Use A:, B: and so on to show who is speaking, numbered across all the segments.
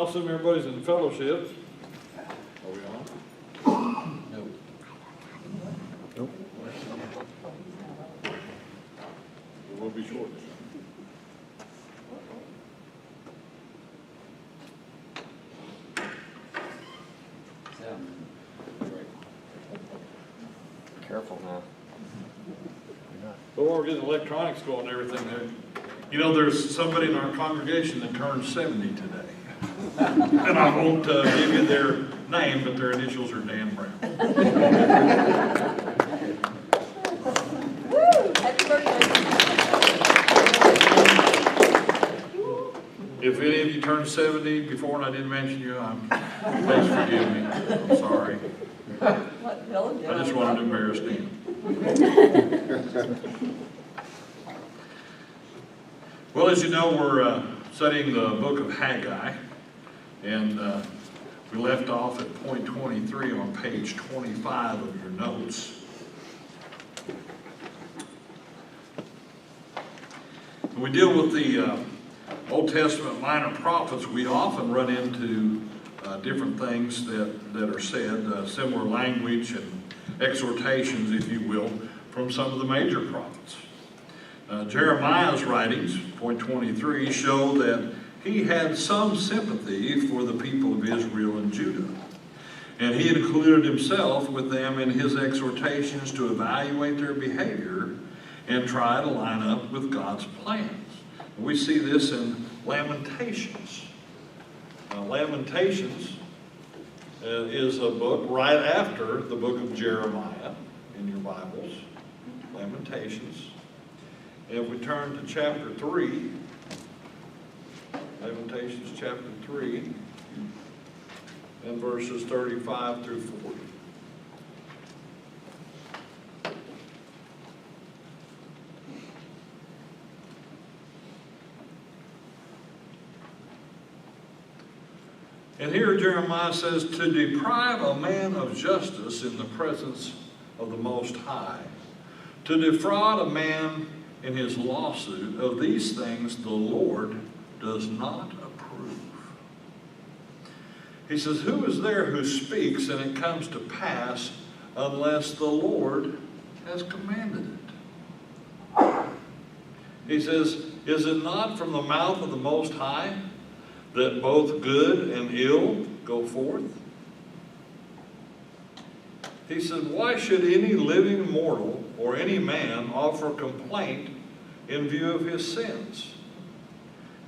A: assume everybody's in fellowship. Are we on?
B: No.
A: Nope. It will be short.
B: Careful now.
A: But while we're getting electronics going and everything there, you know, there's somebody in our congregation that turned 70 today. And I won't give you their name, but their initials are Dan Brown.
C: Happy birthday.
A: If any of you turned 70 before and I didn't mention you, please forgive me. I'm sorry. I just wanted to embarrass Dan. Well, as you know, we're studying the Book of Haggai, and we left off at point 23 on page 25 of your notes. When we deal with the Old Testament minor prophets, we often run into different things that are said, similar language and exhortations, if you will, from some of the major prophets. Jeremiah's writings, point 23, show that he had some sympathy for the people of Israel and Judah. And he included himself with them in his exhortations to evaluate their behavior and try to line up with God's plans. And we see this in Lamentations. Lamentations is a book right after the book of Jeremiah in your Bibles. Lamentations. If we turn to chapter 3, Lamentations chapter 3, and verses 35 through 40. And here Jeremiah says, to deprive a man of justice in the presence of the Most High, to defraud a man in his lawsuit, of these things the Lord does not approve. He says, who is there who speaks and it comes to pass unless the Lord has commanded it? He says, is it not from the mouth of the Most High that both good and ill go forth? He said, why should any living mortal or any man offer complaint in view of his sins?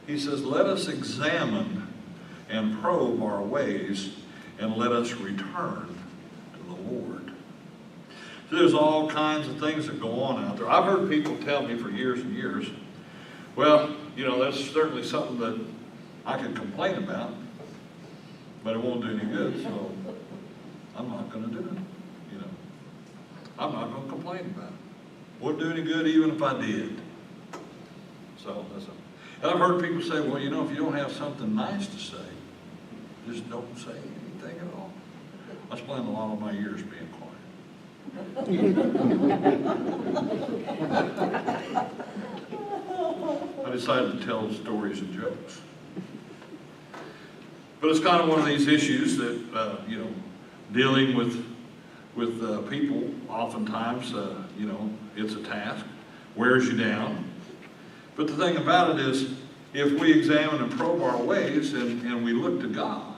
A: He says, let us examine and probe our ways, and let us return to the Lord. So there's all kinds of things that go on out there. I've heard people tell me for years and years, well, you know, that's certainly something that I could complain about, but it won't do any good, so I'm not going to do it. You know, I'm not going to complain about it. Wouldn't do any good even if I did. So that's it. And I've heard people say, well, you know, if you don't have something nice to say, just don't say anything at all. I spent a lot of my years being quiet. I decided to tell stories and jokes. But it's kind of one of these issues that, you know, dealing with people, oftentimes, you know, it's a task, wears you down. But the thing about it is, if we examine and probe our ways and we look to God,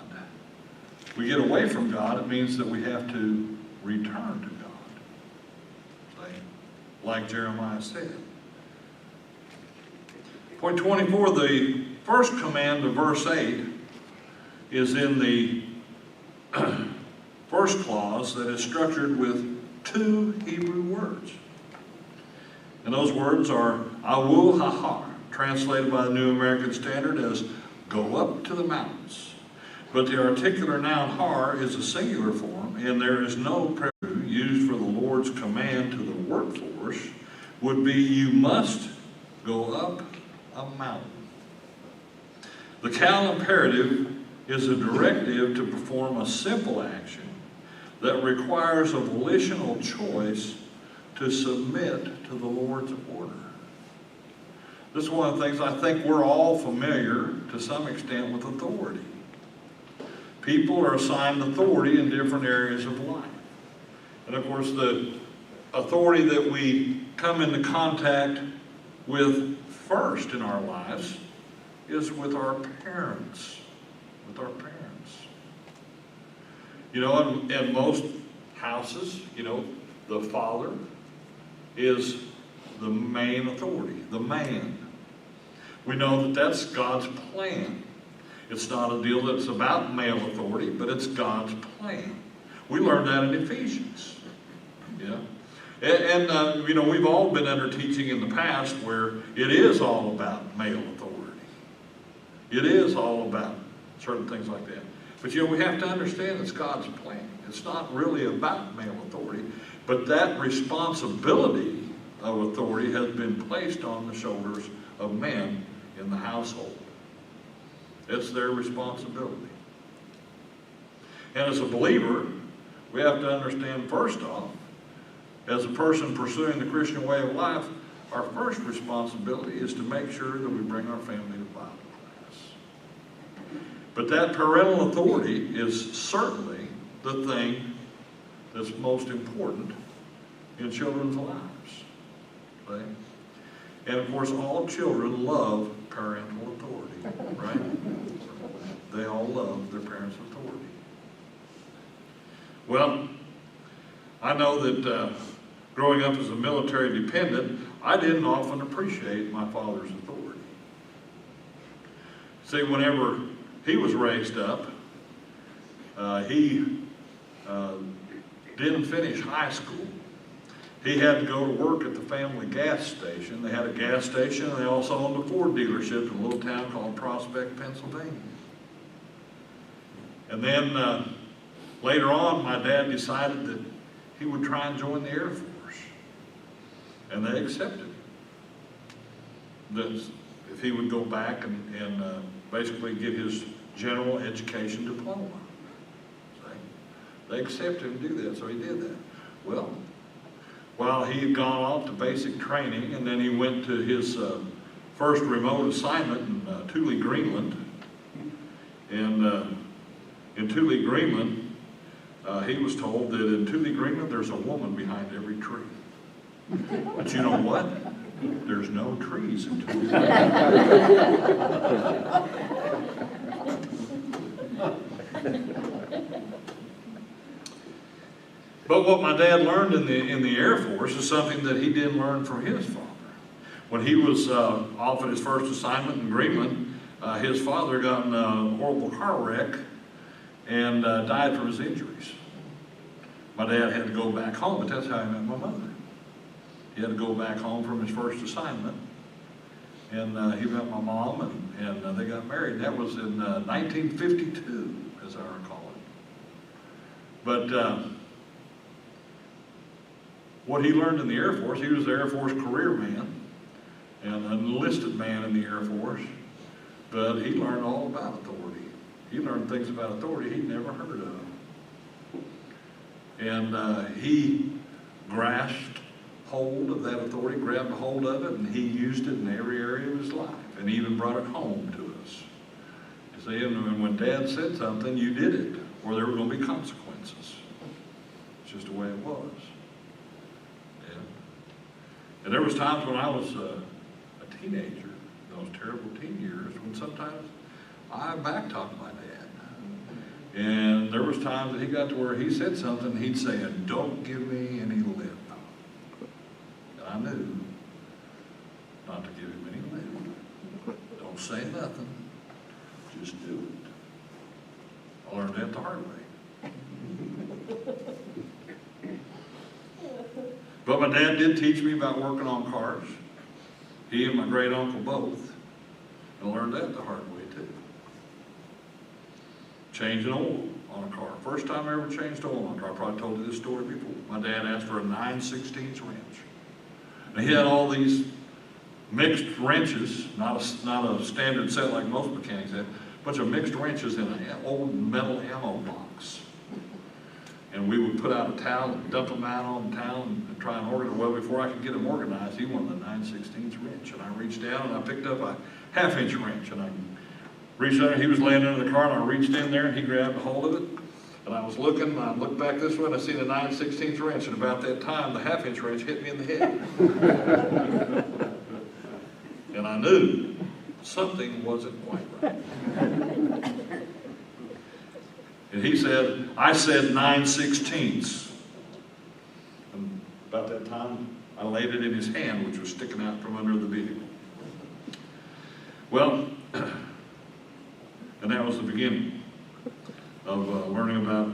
A: we get away from God, it means that we have to return to God. Like Jeremiah said. Point 24, the first command of verse 8 is in the first clause that is structured with two Hebrew words. And those words are awul hahar, translated by the New American Standard as go up to the mountains. But the articular noun har is a singular form, and there is no prelude used for the Lord's command to the workforce would be you must go up a mountain. The cal imperative is a directive to perform a simple action that requires a volitional choice to submit to the Lord's order. This is one of the things I think we're all familiar to some extent with authority. people are assigned authority in different areas of life. And of course, the authority that we come into contact with first in our lives is with our parents. With our parents. You know, in most houses, you know, the father is the main authority, the man. We know that that's God's plan. It's not a deal that's about male authority, but it's God's plan. We learned that in Ephesians. Yeah. And you know, we've all been under teaching in the past where it is all about male authority. It is all about certain things like that. But you know, we have to understand it's God's plan. It's not really about male authority, but that responsibility of authority has been placed on the shoulders of men in the household. It's their responsibility. And as a believer, we have to understand first off, as a person pursuing the Christian way of life, our first responsibility is to make sure that we bring our family to Bible class. But that parental authority is certainly the thing that's most important in children's lives. Right? And of course, all children love parental authority, right? They all love their parents' authority. Well, I know that growing up as a military dependent, I didn't often appreciate my father's authority. See, whenever he was raised up, he didn't finish high school. He had to go to work at the family gas station. They had a gas station, and they also owned a Ford dealership in a little town called Prospect, Pennsylvania. And then later on, my dad decided that he would try and join the Air Force. And they accepted him. That if he would go back and basically get his general education diploma. They accepted him to do that, so he did that. Well, while he had gone off to basic training, and then he went to his first remote assignment in Thule, Greenland. And in Thule, Greenland, he was told that in Thule, Greenland, there's a woman behind every tree. But you know what? There's no trees in Thule. But what my dad learned in the Air Force is something that he didn't learn from his father. When he was off at his first assignment in Greenland, his father got in a horrible car wreck and died from his injuries. My dad had to go back home, but that's how he met my mother. He had to go back home from his first assignment, and he met my mom, and they got married. That was in 1952, as I recall it. But what he learned in the Air Force, he was the Air Force career man and an enlisted man in the Air Force, but he learned all about authority. He learned things about authority he'd never heard of. And he grasped hold of that authority, grabbed a hold of it, and he used it in every area of his life, and even brought it home to us. You see, and when Dad said something, you did it, or there were going to be consequences. It's just the way it was. And there was times when I was a teenager, those terrible teen years, when sometimes I backtalked my dad. And there was times that he got to where he said something, he'd say, and don't give me any lip. And I knew not to give him any lip. Don't say nothing, just do it. I learned that the hard way. But my dad did teach me about working on cars. He and my great uncle both. I learned that the hard way too. Changing oil on a car. First time I ever changed oil on a car. I probably told you this story before. My dad asked for a 9/16 wrench. And he had all these mixed wrenches, not a standard set like most mechanics had, a bunch of mixed wrenches in an old metal ammo box. And we would put out a towel and dump them out on the towel and try and organize. Well, before I could get them organized, he wanted a 9/16 wrench. And I reached down and I picked up a 1/2-inch wrench and I reached under, he was laying under the car, and I reached in there, and he grabbed a hold of it. And I was looking, and I looked back this way, and I seen a 9/16 wrench, and about that time, the 1/2-inch wrench hit me in the head. And I knew something wasn't quite right. And he said, I said 9/16. And about that time, I laid it in his hand, which was sticking out from under the vehicle. Well, and that was the beginning of learning about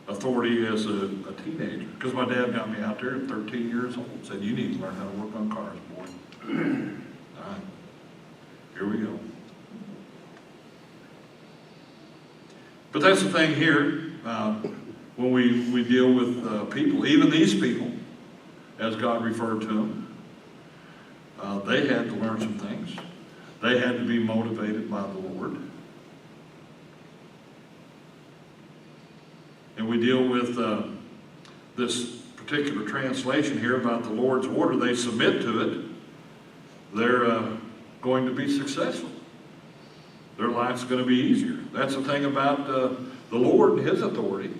A: authority as a teenager. Because my dad got me out there at 13 years old and said, you need to learn how to work on cars, boy. All right, here we go. But that's the thing here, when we deal with people, even these people, as God referred to them, they had to learn some things. They had to be motivated by the Lord. And we deal with this particular translation here about the Lord's order. They submit to it. They're going to be successful. Their life's going to be easier. That's the thing about the Lord and His authority.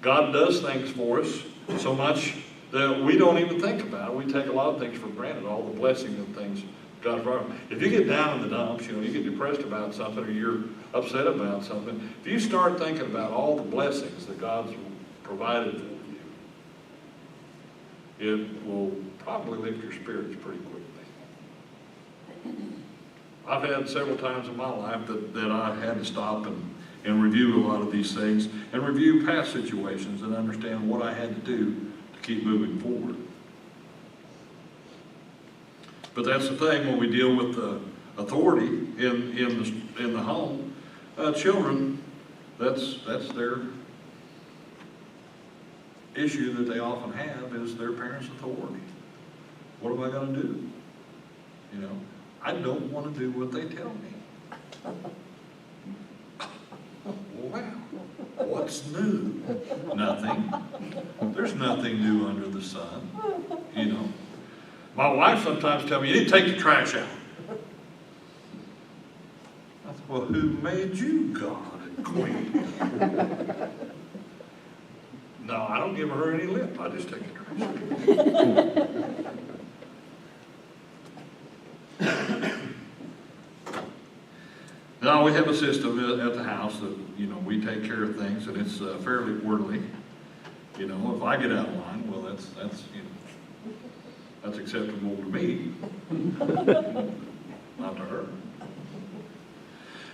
A: God does things for us so much that we don't even think about it. We take a lot of things for granted, all the blessings and things God's brought. If you get down in the dumps, you get depressed about something, or you're upset about something, if you start thinking about all the blessings that God's provided for you, it will probably lift your spirits pretty quickly. I've had several times in my life that I had to stop and review a lot of these things, and review past situations and understand what I had to do to keep moving forward. But that's the thing when we deal with the authority in the home. Children, that's their issue that they often have, is their parents' authority. What am I going to do? I don't want to do what they tell me. Wow, what's new? Nothing. There's nothing new under the sun. My wife sometimes tells me, you need to take the trash out. I said, well, who made you God and Queen? No, I don't give her any lip. I just take the trash out. Now, we have a system at the house that, we take care of things, and it's fairly orderly. If I get out of line, well, that's acceptable to me, not to her.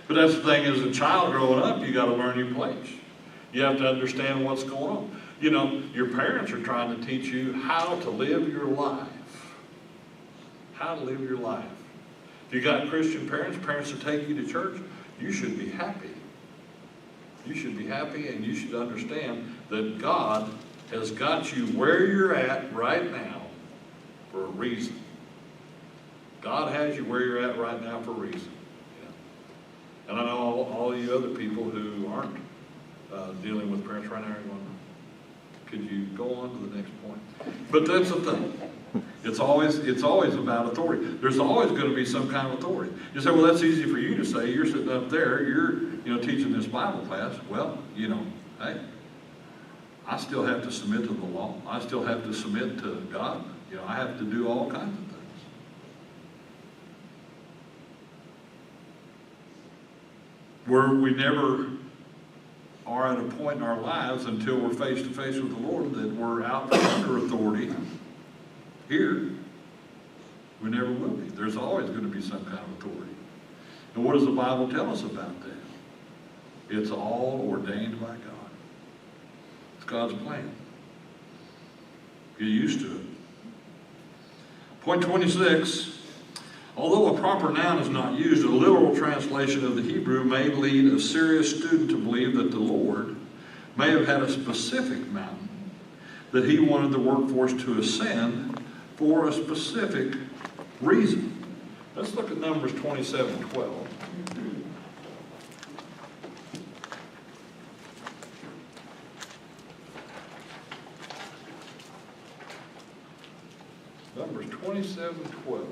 A: But that's the thing, as a child growing up, you got to learn your place. You have to understand what's going on. Your parents are trying to teach you how to live your life. How to live your life. If you got Christian parents that take you to church, you should be happy. You should be happy, and you should understand that God has got you where you're at right now for a reason. God has you where you're at right now for a reason. And I know all you other people who aren't dealing with parents right now are going, could you go on to the next point? But that's the thing. It's always about authority. There's always going to be some kind of authority. You say, well, that's easy for you to say. You're sitting up there, you're teaching this Bible class. Well, hey, I still have to submit to the law. I still have to submit to God. I have to do all kinds of things. Where we never are at a point in our lives until we're face to face with the Lord that we're out from under authority. Here, we never will be. There's always going to be some kind of authority. And what does the Bible tell us about that? It's all ordained by God. It's God's plan. Get used to it. Point 26. Although a proper noun is not used, a literal translation of the Hebrew may lead a serious student to believe that the Lord may have had a specific mountain that He wanted the workforce to ascend for a specific reason. Let's look at Numbers 27:12. Numbers 27:12.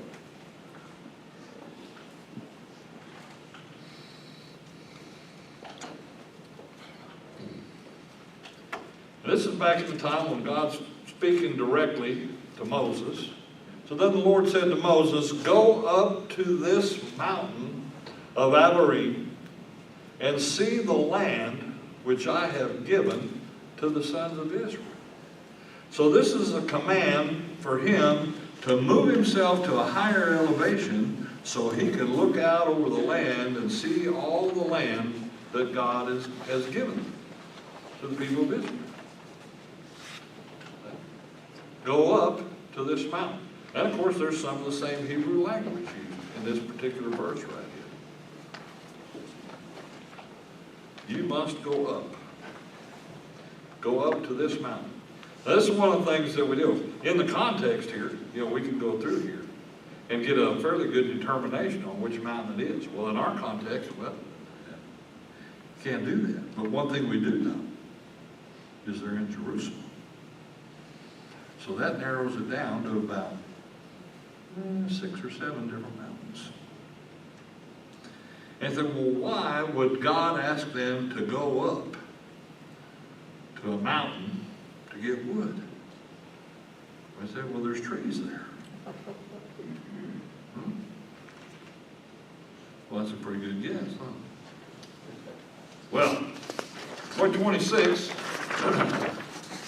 A: This is back in the time when God's speaking directly to Moses. So then the Lord said to Moses, "Go up to this mountain of Abarim and see the land which I have given to the sons of Israel." So this is a command for him to move himself to a higher elevation so he can look out over the land and see all the land that God has given to the people of Israel. Go up to this mountain. And of course there's some of the same Hebrew language used in this particular verse right here. You must go up. Go up to this mountain. Now, this is one of the things that we do. In the context here, we can go through here and get a fairly good determination on which mountain it is. Well, in our context, can't do that. But one thing we do know is they're in Jerusalem. So that narrows it down to about 6 or 7 different mountains. And then, well, why would God ask them to go up to a mountain to get wood? I said, well, there's trees there. Well, that's a pretty good guess, huh? Well, point 26,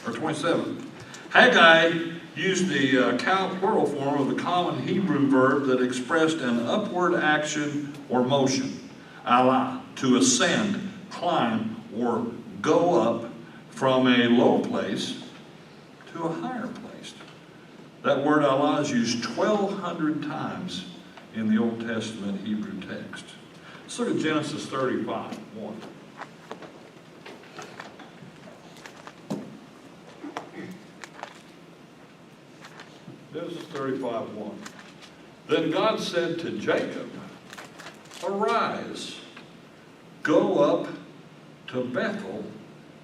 A: or 27, Haggai used the cow plural form of the common Hebrew verb that expressed an upward action or motion, ala, to ascend, climb, or go up from a low place to a higher place. That word Allah is used 1,200 times in the Old Testament Hebrew text. Let's look at Genesis 35:1. Genesis 35:1. Then God said to Jacob, "Arise, go up to Bethel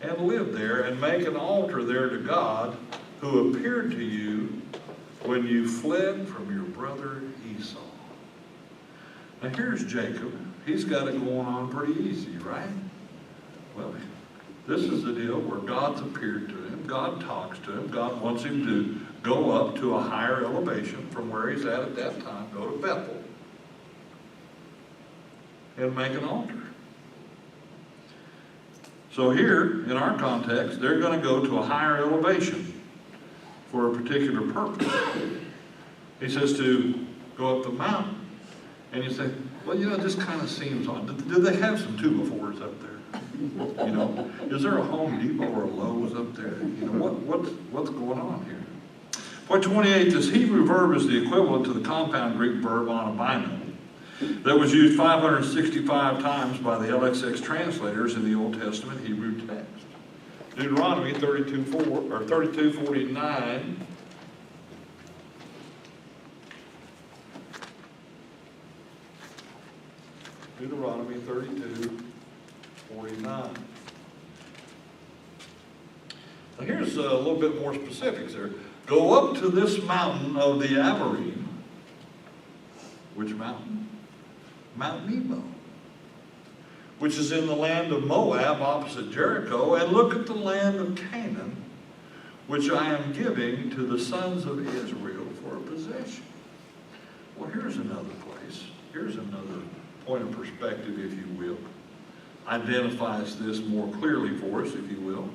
A: and live there, and make an altar there to God who appeared to you when you fled from your brother Esau." Now here's Jacob. He's got it going on pretty easy, right? Well, this is the deal where God's appeared to him. God talks to him. God wants him to go up to a higher elevation from where he's at that time. Go to Bethel and make an altar. So here, in our context, they're going to go to a higher elevation for a particular purpose. He says to go up the mountain. And you say, well, this kind of seems odd. Do they have some 2x4s up there? Is there a Home Depot or a Lowe's up there? What's going on here? Point 28, this Hebrew verb is the equivalent to the compound Greek verb onabino that was used 565 times by the LXX translators in the Old Testament Hebrew text. Deuteronomy 32:49. Deuteronomy 32:49. Now here's a little bit more specifics there. Go up to this mountain of the Abarim. Which mountain? Mount Nebo, which is in the land of Moab opposite Jericho, and look at the land of Canaan, which I am giving to the sons of Israel for a possession. Well, here's another place. Here's another point of perspective, if you will. Identifies this more clearly for us, if you will.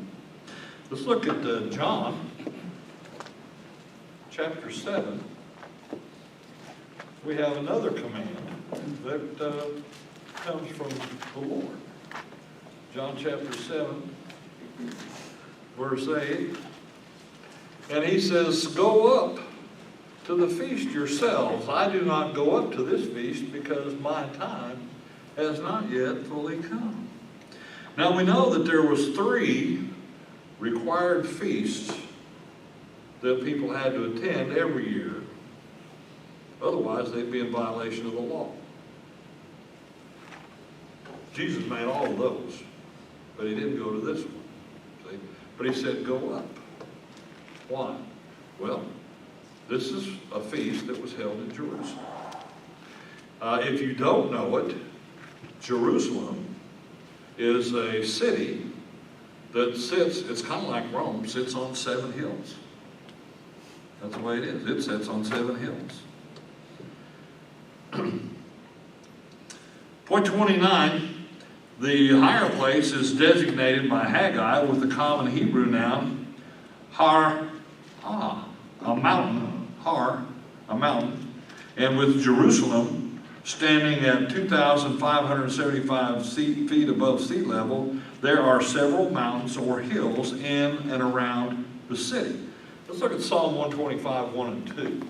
A: Let's look at John chapter 7. We have another command that comes from the Lord. John chapter 7, verse 8. And he says, "Go up to the feast yourselves. I do not go up to this feast because my time has not yet fully come." Now we know that there was 3 required feasts that people had to attend every year. Otherwise, they'd be in violation of the law. Jesus made all of those, but he didn't go to this one. See? But he said, go up. Why? Well, this is a feast that was held in Jerusalem. If you don't know it, Jerusalem is a city that sits, it's kind of like Rome, sits on 7 hills. That's the way it is. It sits on 7 hills. Point 29, the higher place is designated by Haggai with the common Hebrew noun, a mountain, a mountain, and with Jerusalem standing at 2,575 feet above sea level, there are several mountains or hills in and around the city. Let's look at Psalm 125, 1 and 2.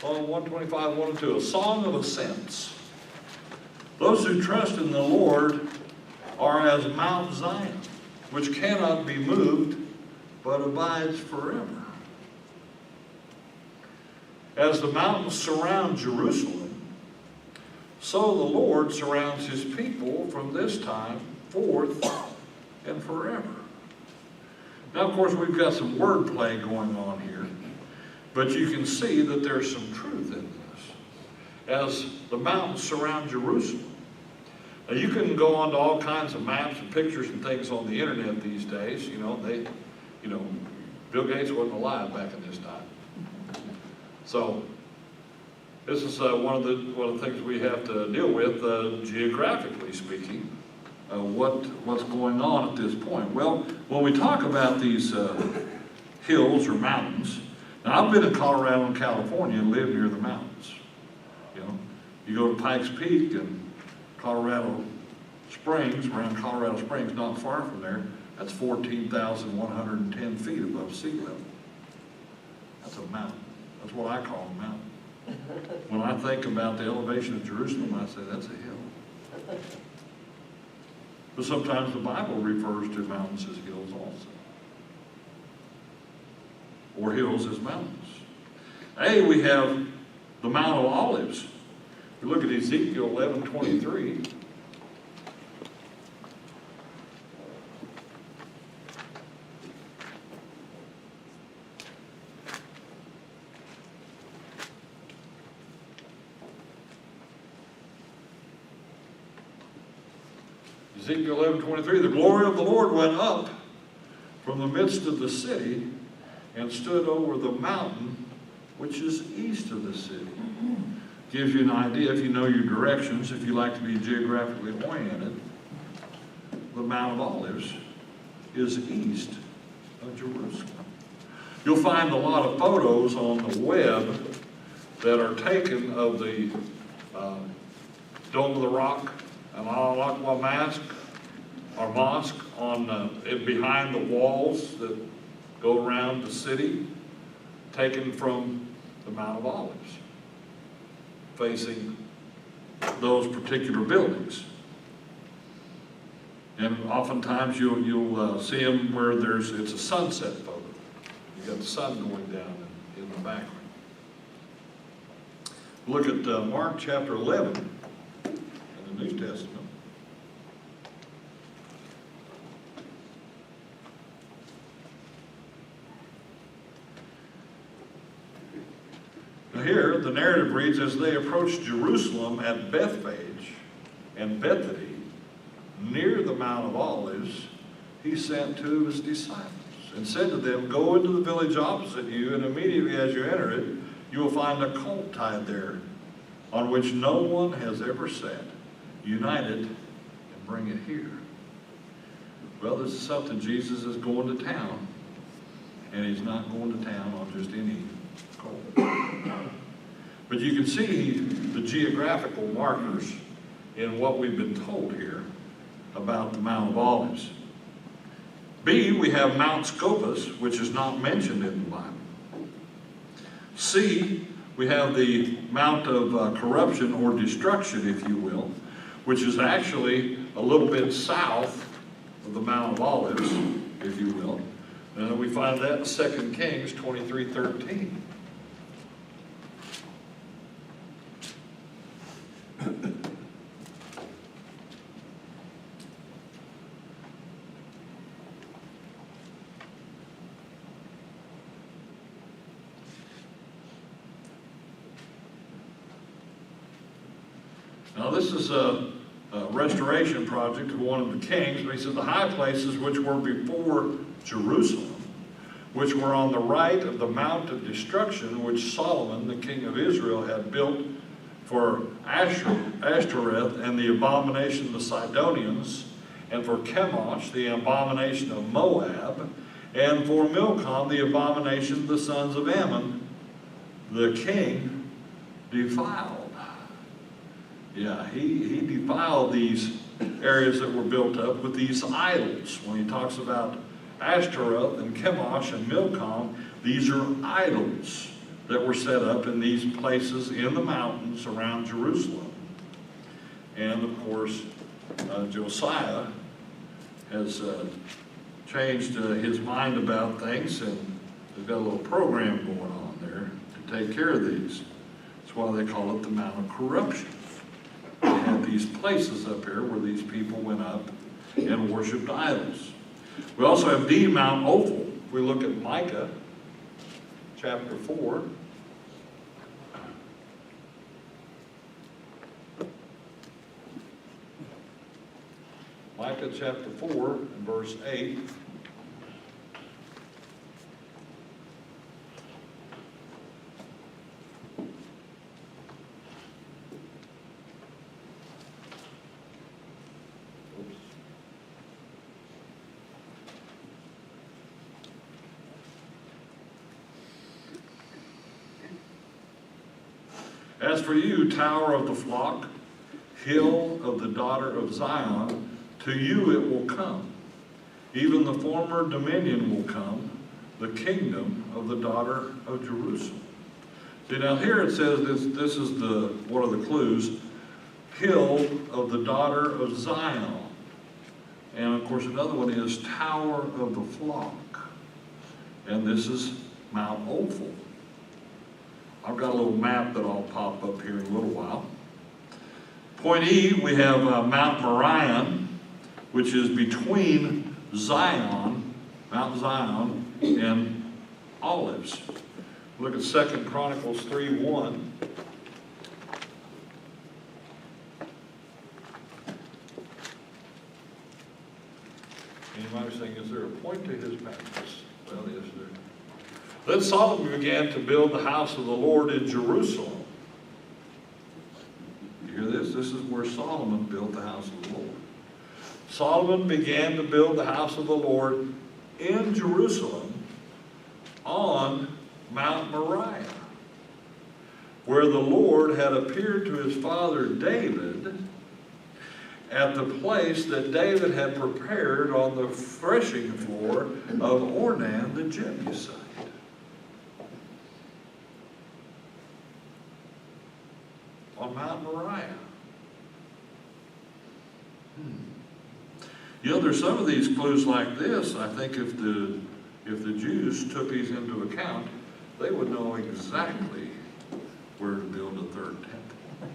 A: Psalm 125, 1 and 2, a song of ascents. Those who trust in the Lord are as Mount Zion, which cannot be moved, but abides forever. As the mountains surround Jerusalem, so the Lord surrounds his people from this time forth and forever. Now, of course, we've got some wordplay going on here, but you can see that there's some truth in this. As the mountains surround Jerusalem. Now, you can go onto all kinds of maps and pictures and things on the internet these days. Bill Gates wasn't alive back in this time. So, this is one of the things we have to deal with, geographically speaking, what's going on at this point. Well, when we talk about these hills or mountains, now I've been in Colorado and California and lived near the mountains. You go to Pikes Peak and Colorado Springs, around Colorado Springs, not far from there, that's 14,110 feet above sea level. That's a mountain. That's what I call a mountain. When I think about the elevation of Jerusalem, I say that's a hill. But sometimes the Bible refers to mountains as hills also. Or hills as mountains. Hey, we have the Mount of Olives. We look at Ezekiel 11:23. Ezekiel 11:23, the glory of the Lord went up from the midst of the city and stood over the mountain which is east of the city. Gives you an idea, if you know your directions, if you like to be geographically oriented, the Mount of Olives is east of Jerusalem. You'll find a lot of photos on the web that are taken of the Dome of the Rock and Al-Aqsa mosque on behind the walls that go around the city, taken from the Mount of Olives, facing those particular buildings. And oftentimes you'll see them where it's a sunset photo. You got the sun going down in the background. Look at Mark chapter 11 in the New Testament. Now here, the narrative reads, as they approached Jerusalem at Bethphage and Bethany, near the Mount of Olives, he sent 2 of his disciples and said to them, go into the village opposite you, and immediately as you enter it, you will find a colt tied there, on which no one has ever sat. Unite it and bring it here. Well, this is something Jesus is going to town, and he's not going to town on just any colt. But you can see the geographical markers in what we've been told here about the Mount of Olives. B, we have Mount Scopus, which is not mentioned in the Bible. C, we have the Mount of Corruption or Destruction, if you will, which is actually a little bit south of the Mount of Olives, if you will. And we find that in 2 Kings 23:13. Now this is a restoration project of one of the kings, but he said the high places which were before Jerusalem, which were on the right of the Mount of Destruction, which Solomon, the king of Israel, had built for Ashtoreth and the abomination of the Sidonians, and for Chemosh, the abomination of Moab, and for Milcom, the abomination of the sons of Ammon, the king defiled. Yeah, he defiled these areas that were built up with these idols. When he talks about Ashtoreth and Chemosh and Milcom, these are idols that were set up in these places in the mountains around Jerusalem. And of course, Josiah has changed his mind about things, and they've got a little program going on there to take care of these. That's why they call it the Mount of Corruption. They had these places up here where these people went up and worshipped idols. We also have the Mount Ophel. If we look at Micah chapter 4. Micah chapter 4 and verse 8. As for you, tower of the flock, hill of the daughter of Zion, to you it will come. Even the former dominion will come, the kingdom of the daughter of Jerusalem. See, now here it says this is one of the clues, hill of the daughter of Zion. And of course another one is tower of the flock. And this is Mount Ophel. I've got a little map that I'll pop up here in a little while. Point E, we have Mount Moriah, which is between Zion, Mount Zion, and Olives. Look at 2 Chronicles 3:1. Anybody saying, is there a point to his madness? Well, yes, there. Then Solomon began to build the house of the Lord in Jerusalem. You hear this? This is where Solomon built the house of the Lord. Solomon began to build the house of the Lord in Jerusalem on Mount Moriah, where the Lord had appeared to his father David at the place that David had prepared on the threshing floor of Ornan the Jebusite. On Mount Moriah. You know, there's some of these clues like this. I think if the Jews took these into account, they would know exactly where to build a third temple.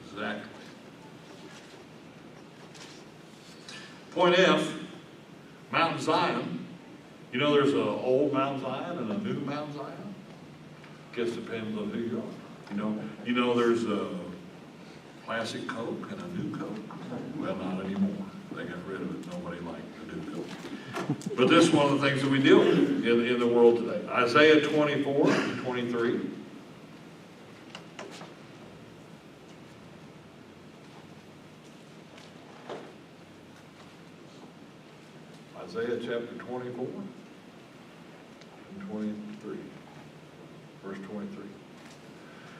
A: Exactly. Point F, Mount Zion. You know, there's an old Mount Zion and a new Mount Zion. Guess depends on who you are. You know, there's a classic Coke and a new Coke. Well, not anymore. They got rid of it. Nobody liked the new Coke. But this is one of the things that we deal with in the world today. Isaiah 24 and 23. Isaiah chapter 24 and 23. Verse 23.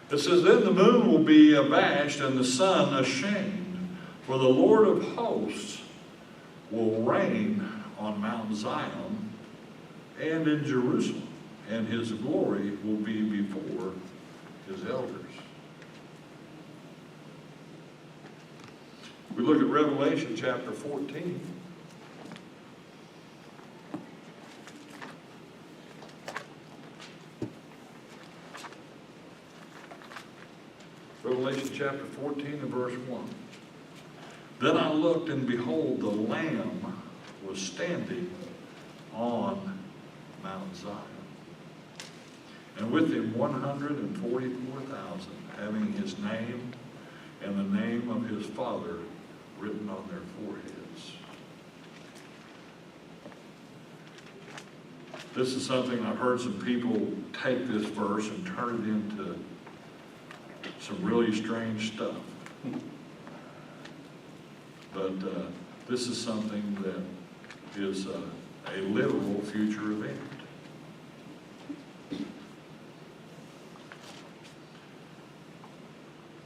A: It says, then the moon will be abashed and the sun ashamed, for the Lord of hosts will reign on Mount Zion and in Jerusalem, and his glory will be before his elders. We look at Revelation chapter 14. Revelation chapter 14 and verse 1. Then I looked, and behold, the Lamb was standing on Mount Zion, and with him 144,000, having his name and the name of his Father written on their foreheads. This is something I've heard some people take this verse and turn it into some really strange stuff. But this is something that is a literal future event.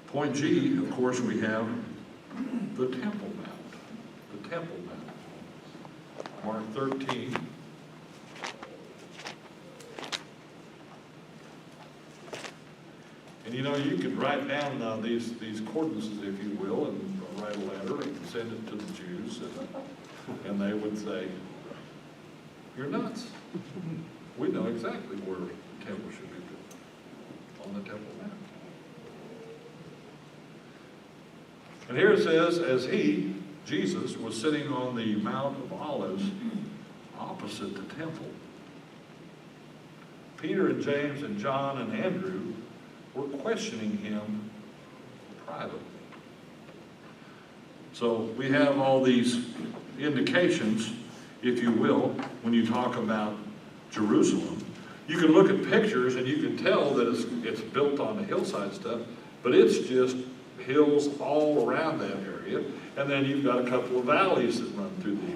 A: Point G, of course, we have the Temple Mount. The Temple Mount. Mark 13. And you know, you could write down these coordinates, if you will, and write a letter and send it to the Jews, and they would say, "You're nuts. We know exactly where the temple should be built, on the Temple Mount." And here it says, as he, Jesus, was sitting on the Mount of Olives opposite the temple, Peter and James and John and Andrew were questioning him privately. So we have all these indications, if you will, when you talk about Jerusalem. You can look at pictures and you can tell that it's built on the hillside stuff, but it's just hills all around that area, and then you've got a couple of valleys that run through the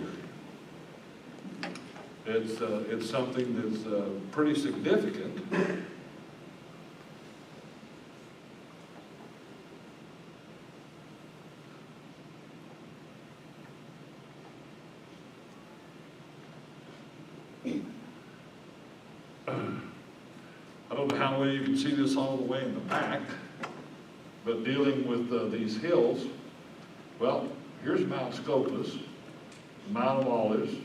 A: area. It's something that's pretty significant. I don't know how well you can see this all the way in the back, but dealing with these hills, well, here's Mount Scopus, Mount of Olives,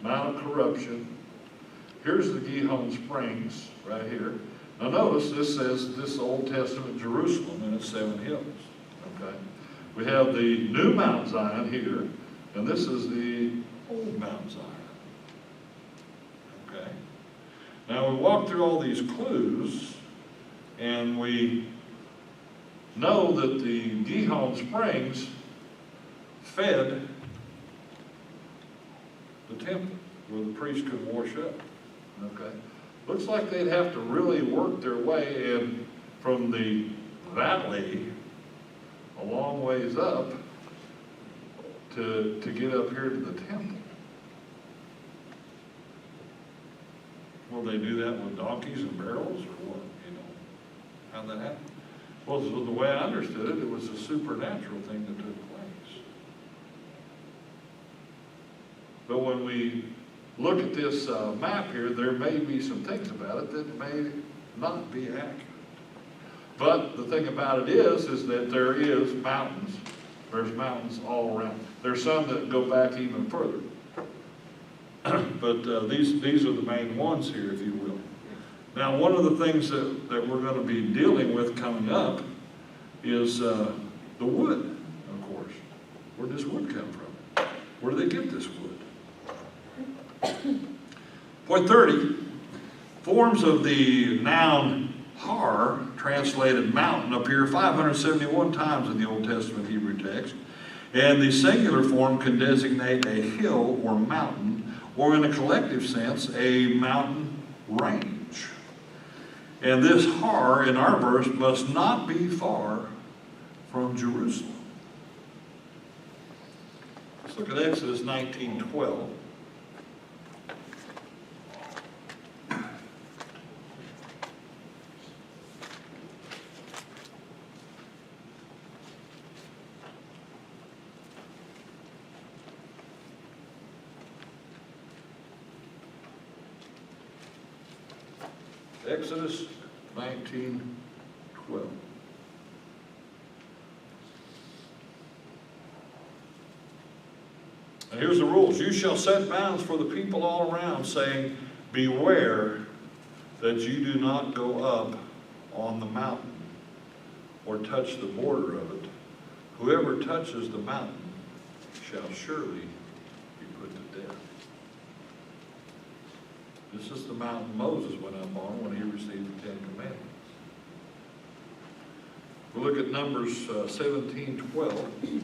A: Mount of Corruption. Here's the Gihon Springs right here. Now notice this says this Old Testament Jerusalem, and it's 7 hills. Okay, we have the new Mount Zion here, and this is the old Mount Zion. Okay. Now we walk through all these clues, and we know that the Gihon Springs fed the temple where the priest could wash up. Okay, looks like they'd have to really work their way in from the valley a long ways up to get up here to the temple. Will they do that with donkeys and barrels, or what? You know, how'd that happen? Well, so the way I understood it, it was a supernatural thing that took place. But when we look at this map here, there may be some things about it that may not be accurate. But the thing about it is that there is mountains. There's mountains all around. There's some that go back even further. But these are the main ones here, if you will. Now, one of the things that we're going to be dealing with coming up is the wood, of course. Where does wood come from? Where do they get this wood? Point 30, forms of the noun har, translated mountain, appear 571 times in the Old Testament Hebrew text. And the singular form can designate a hill or mountain, or in a collective sense, a mountain range. And this har in our verse must not be far from Jerusalem. Let's look at Exodus 19:12. Exodus 19:12. And here's the rules. You shall set bounds for the people all around, saying, beware that you do not go up on the mountain or touch the border of it. Whoever touches the mountain shall surely be put to death. This is the mountain Moses went up on when he received the 10 Commandments. We'll look at Numbers 17:12.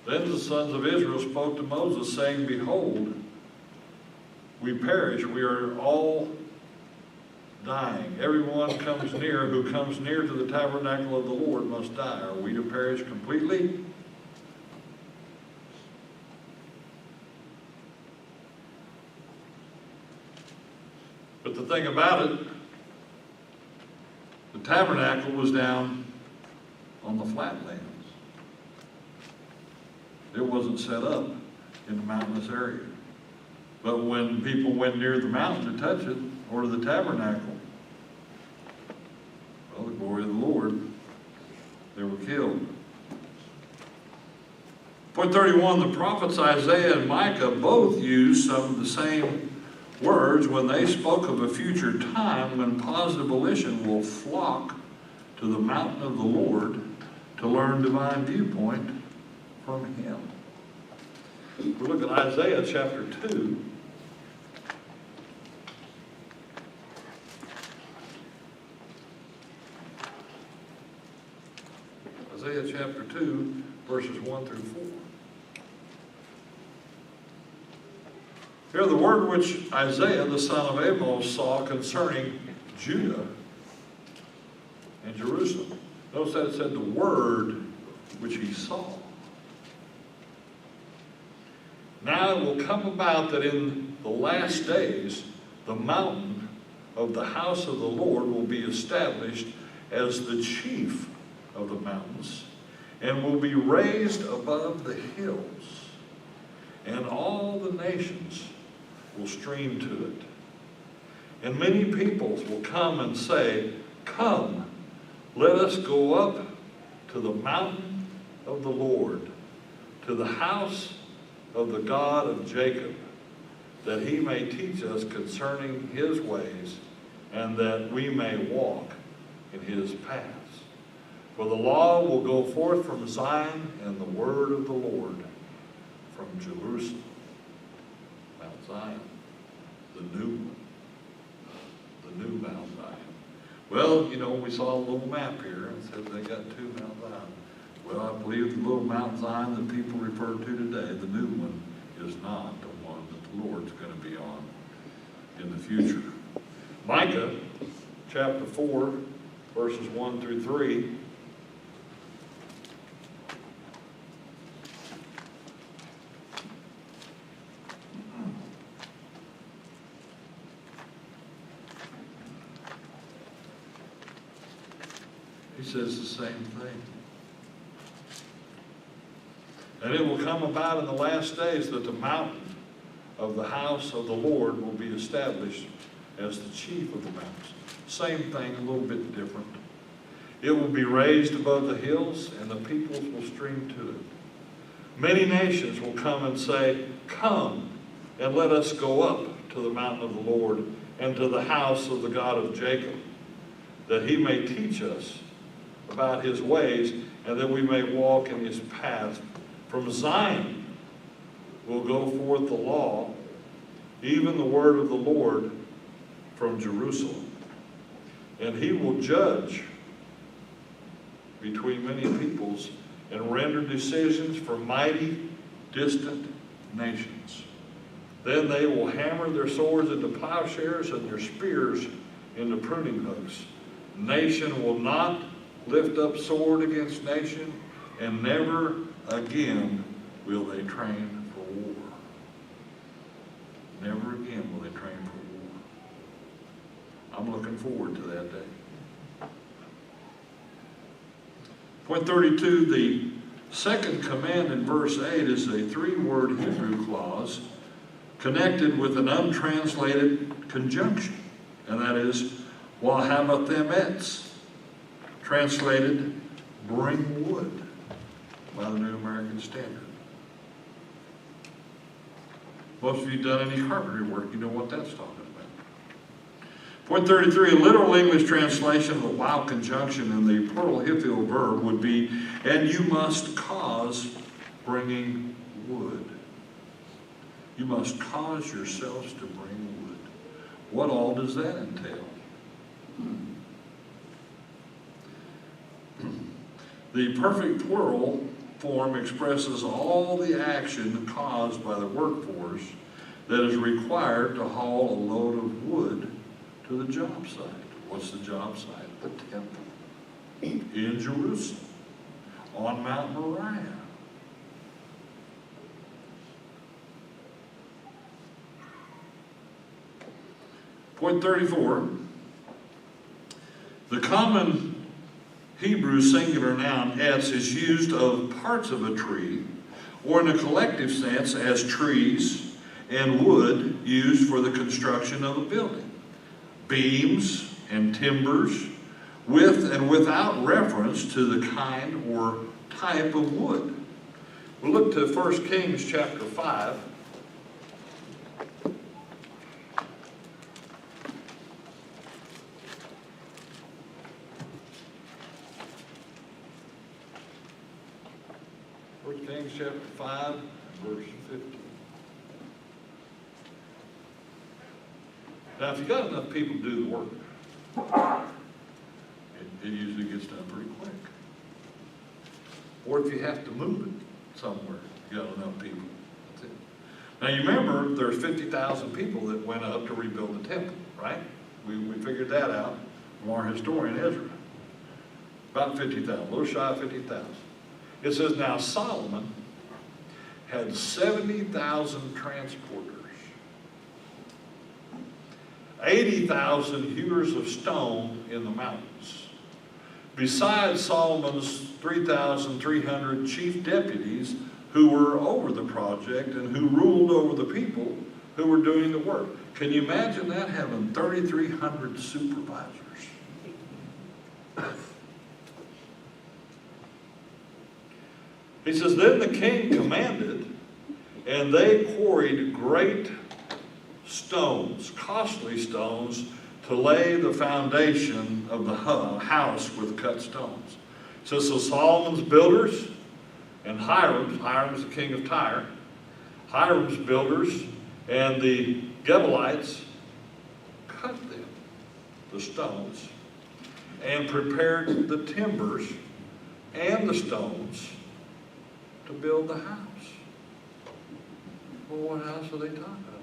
A: Then the sons of Israel spoke to Moses, saying, Behold, we perish, we are all dying. Everyone comes near, who comes near to the tabernacle of the Lord must die. Are we to perish completely? But the thing about it, the tabernacle was down on the flatlands. It wasn't set up in the mountainous area. But when people went near the mountain to touch it, or to the tabernacle, well, the glory of the Lord, they were killed. Point 31, the prophets Isaiah and Micah both used some of the same words when they spoke of a future time when positive volition will flock to the mountain of the Lord to learn divine viewpoint from Him. We look at Isaiah chapter 2. Isaiah chapter 2, verses 1 through 4. Here the word which Isaiah, the son of Amos, saw concerning Judah and Jerusalem. Notice that it said the word which he saw. Now it will come about that in the last days the mountain of the house of the Lord will be established as the chief of the mountains, and will be raised above the hills, and all the nations will stream to it. And many peoples will come and say, Come, let us go up to the mountain of the Lord, to the house of the God of Jacob, that he may teach us concerning his ways, and that we may walk in his paths. For the law will go forth from Zion, and the word of the Lord from Jerusalem. Mount Zion, the new one, the new Mount Zion. Well, you know, we saw a little map here, and it said they got two Mount Zion. Well, I believe the little Mount Zion that people refer to today, the new one, is not the one that the Lord's going to be on in the future. Micah chapter 4, verses 1 through 3. He says the same thing. And it will come about in the last days that the mountain of the house of the Lord will be established as the chief of the mountains. Same thing, a little bit different. It will be raised above the hills, and the peoples will stream to it. Many nations will come and say, Come, and let us go up to the mountain of the Lord, and to the house of the God of Jacob, that he may teach us about his ways, and that we may walk in his paths. From Zion will go forth the law, even the word of the Lord from Jerusalem. And he will judge between many peoples and render decisions for mighty, distant nations. Then they will hammer their swords into plowshares and their spears into pruning hooks. Nation will not lift up sword against nation, and never again will they train for war. Never again will they train for war. I'm looking forward to that day. Point 32, the second command in verse 8 is a three-word Hebrew clause connected with an untranslated conjunction, and that is wahabathem etz, translated bring wood by the New American Standard. Most of you done any carpentry work, you know what that's talking about. Point 33, a literal English translation of the while conjunction in the plural hiphil verb would be, and you must cause bringing wood. You must cause yourselves to bring wood. What all does that entail? The perfect plural form expresses all the action caused by the workforce that is required to haul a load of wood to the job site. What's the job site? The temple in Jerusalem, on Mount Moriah. Point 34, the common Hebrew singular noun etz is used of parts of a tree, or in a collective sense as trees and wood used for the construction of a building. Beams and timbers, with and without reference to the kind or type of wood. We'll look to 1 Kings chapter 5. Kings chapter 5, verse 15. Now, if you got enough people to do the work, it usually gets done pretty quick. Or if you have to move it somewhere, you got enough people. That's it. Now, you remember there's 50,000 people that went up to rebuild the temple, right? We figured that out from our historian Ezra. About 50,000, a little shy of 50,000. It says, now Solomon had 70,000 transporters, 80,000 hewers of stone in the mountains, besides Solomon's 3,300 chief deputies who were over the project and who ruled over the people who were doing the work. Can you imagine that, having 3,300 supervisors? He says, then the king commanded, and they quarried great stones, costly stones, to lay the foundation of the house with cut stones. It says, so Solomon's builders and Hiram's the king of Tyre, Hiram's builders and the Gebalites cut them, the stones, and prepared the timbers and the stones to build the house. Well, what house are they talking about?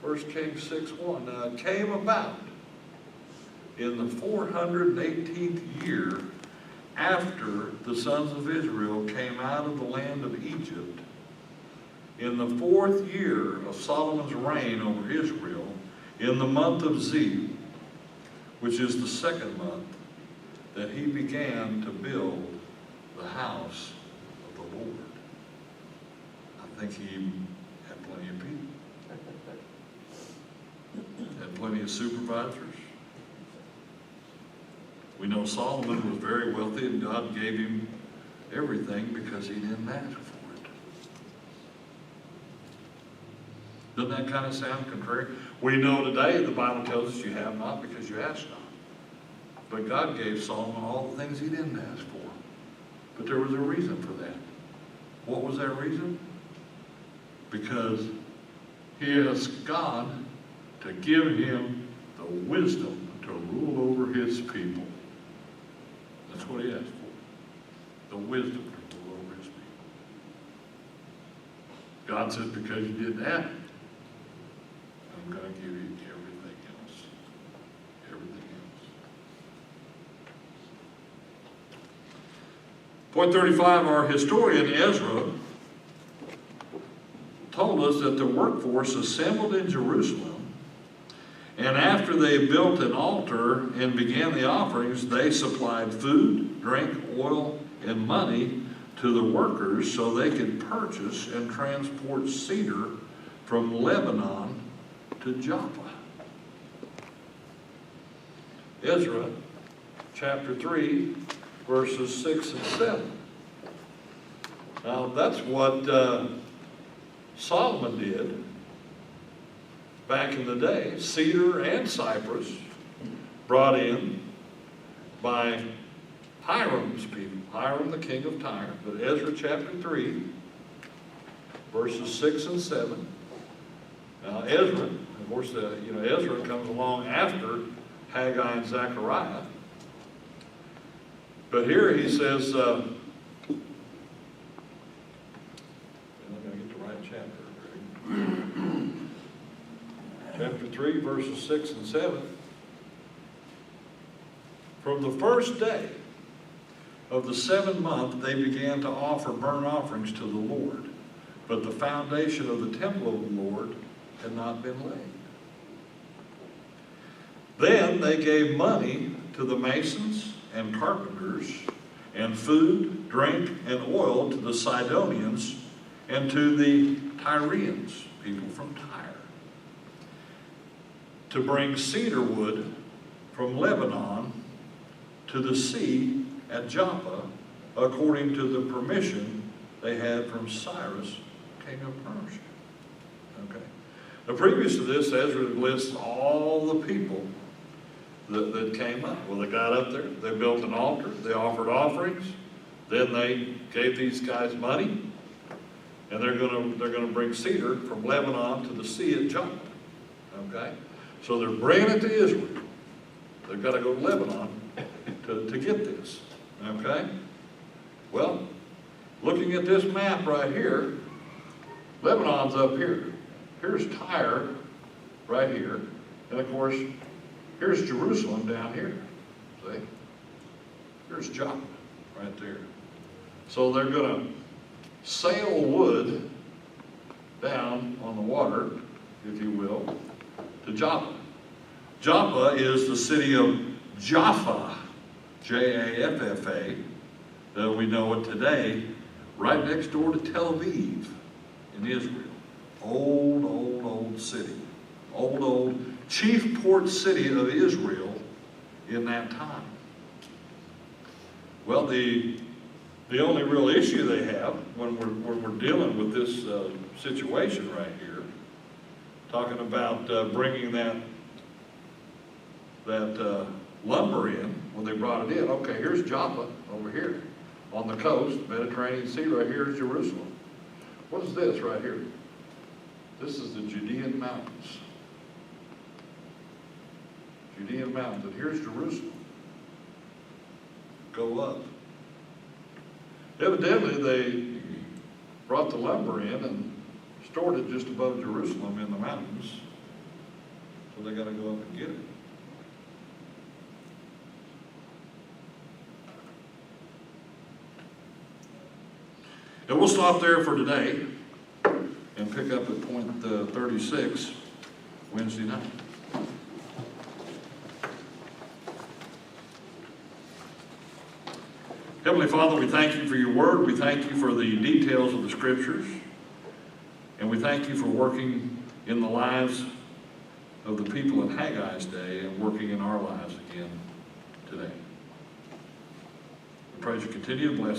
A: 1 Kings 6:1. Now it came about in the 418th year after the sons of Israel came out of the land of Egypt, in the 4th year of Solomon's reign over Israel, in the month of Zeb, which is the 2nd month, that he began to build the house of the Lord. I think he had plenty of people. Had plenty of supervisors. We know Solomon was very wealthy and God gave him everything because he didn't ask for it. Doesn't that kind of sound contrary? We know today the Bible tells us you have not because you ask not. But God gave Solomon all the things he didn't ask for. But there was a reason for that. What was that reason? Because he asked God to give him the wisdom to rule over his people. That's what he asked for. The wisdom to rule over his people. God said, because you did that, I'm going to give you everything else. Everything else. Point 35, our historian Ezra told us that the workforce assembled in Jerusalem, and after they built an altar and began the offerings, they supplied food, drink, oil, and money to the workers so they could purchase and transport cedar from Lebanon to Joppa. Ezra chapter 3, verses 6 and 7. Now that's what Solomon did. back in the day, cedar and cypress, brought in by Hiram's people, Hiram the king of Tyre. But Ezra chapter 3, verses 6 and 7. Now Ezra, of course, Ezra comes along after Haggai and Zechariah. But here he says, I'm going to get the right chapter. Chapter 3, verses 6 and 7. From the first day of the 7th month, they began to offer burnt offerings to the Lord. But the foundation of the temple of the Lord had not been laid. Then they gave money to the masons and carpenters, and food, drink, and oil to the Sidonians and to the Tyrians, people from Tyre, to bring cedar wood from Lebanon to the sea at Joppa, according to the permission they had from Cyrus, king of Persia. Okay. Now, previous to this, Ezra lists all the people that came up. Well, they got up there, they built an altar, they offered offerings, then they gave these guys money, and they're gonna bring cedar from Lebanon to the sea at Joppa. Okay, so they're bringing it to Israel. They've got to go to Lebanon to get this. Okay, well, looking at this map right here, Lebanon's up here. Here's Tyre right here, and of course, here's Jerusalem down here. See? Here's Joppa right there. So they're going to sail wood down on the water, if you will, to Joppa. Joppa is the city of Jaffa, Jaffa, we know it today, right next door to Tel Aviv in Israel. Old city. Old chief port city of Israel in that time. Well, the only real issue they have when we're dealing with this situation right here, talking about bringing that lumber in, when they brought it in, okay, here's Joppa over here on the coast, Mediterranean Sea, right here is Jerusalem. What is this right here? This is the Judean Mountains. Judean Mountains, and here's Jerusalem. Go up. Evidently, they brought the lumber in and stored it just above Jerusalem in the mountains. So they got to go up and get it. And we'll stop there for today and pick up at point 36 Wednesday night. Heavenly Father, we thank you for your word. We thank you for the details of the scriptures. And we thank you for working in the lives of the people in Haggai's day and working in our lives again today. We pray you continue to bless